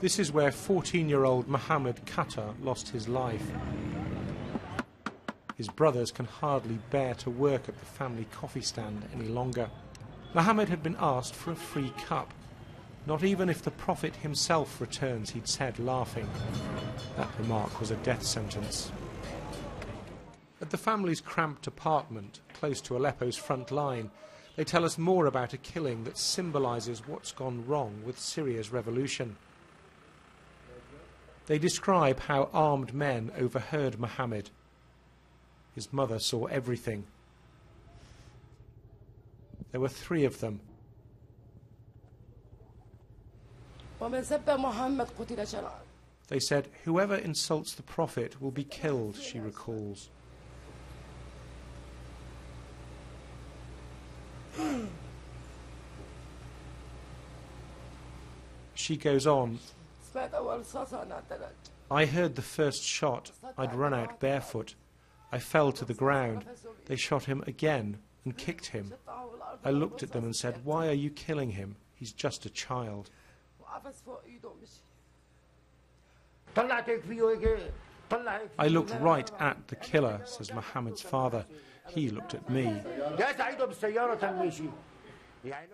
This is where 14-year-old Mohammed Qataa lost his life. His brothers can hardly bear to work at the family coffee stand any longer. Mohammed had been asked for a free cup. Not even if the Prophet himself returns, he'd said, laughing. That remark was a death sentence. At the family's cramped apartment, close to Aleppo's front line, they tell us more about a killing that symbolises what's gone wrong with Syria's revolution. They describe how armed men overheard Mohammed. His mother saw everything. There were 3 of them. They said, "Whoever insults the Prophet will be killed," she recalls. She goes on, "I heard the first shot. I'd run out barefoot. I fell to the ground. They shot him again and kicked him. I looked at them and said, 'Why are you killing him? He's just a child.'" "I looked right at the killer," says Mohammed's father. "He looked at me."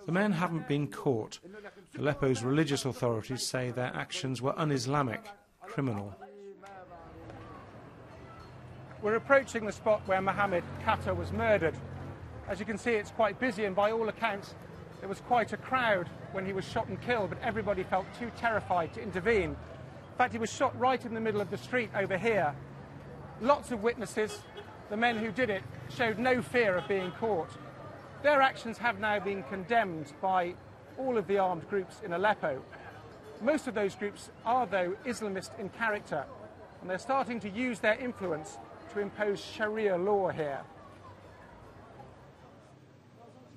The men haven't been caught. Aleppo's religious authorities say their actions were un-Islamic, criminal. We're approaching the spot where Mohammed Qataa was murdered. As you can see, it's quite busy, and by all accounts, there was quite a crowd when he was shot and killed, but everybody felt too terrified to intervene. In fact, he was shot right in the middle of the street over here. Lots of witnesses. The men who did it showed no fear of being caught. Their actions have now been condemned by all of the armed groups in Aleppo. Most of those groups are, though, Islamist in character, and they're starting to use their influence to impose Sharia law here.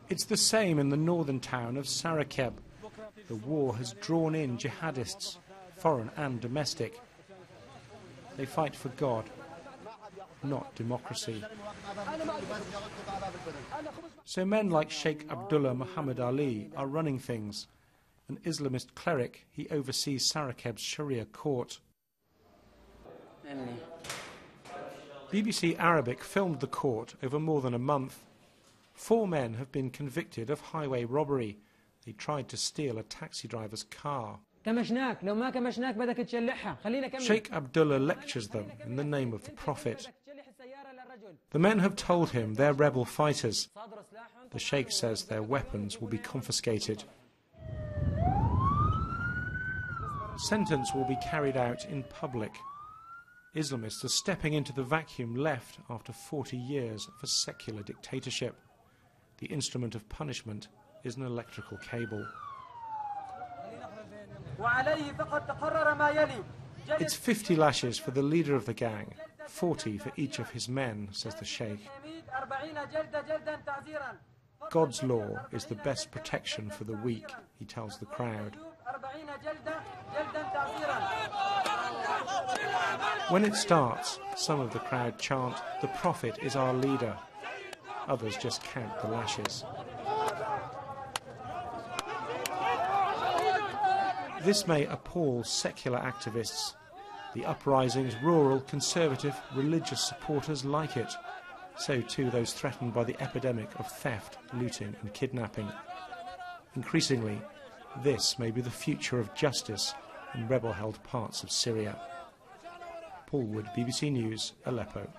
It's the same in the northern town of Sarakeb. The war has drawn in jihadists, foreign and domestic. They fight for God, not democracy. So men like Sheikh Abdullah Muhammad Ali are running things. An Islamist cleric, he oversees Sarakeb's Sharia court. BBC Arabic filmed the court over more than a month. 4 men have been convicted of highway robbery. They tried to steal a taxi driver's car. Sheikh Abdullah lectures them in the name of the Prophet. The men have told him they're rebel fighters. The Sheikh says their weapons will be confiscated. Sentence will be carried out in public. Islamists are stepping into the vacuum left after 40 years of a secular dictatorship. The instrument of punishment is an electrical cable. It's 50 lashes for the leader of the gang, 40 for each of his men, says the Sheikh. God's law is the best protection for the weak, he tells the crowd. When it starts, some of the crowd chant, "The Prophet is our leader." Others just count the lashes. This may appall secular activists. The uprising's rural, conservative, religious supporters like it. So too those threatened by the epidemic of theft, looting and kidnapping. Increasingly, this may be the future of justice in rebel-held parts of Syria. Paul Wood, BBC News, Aleppo.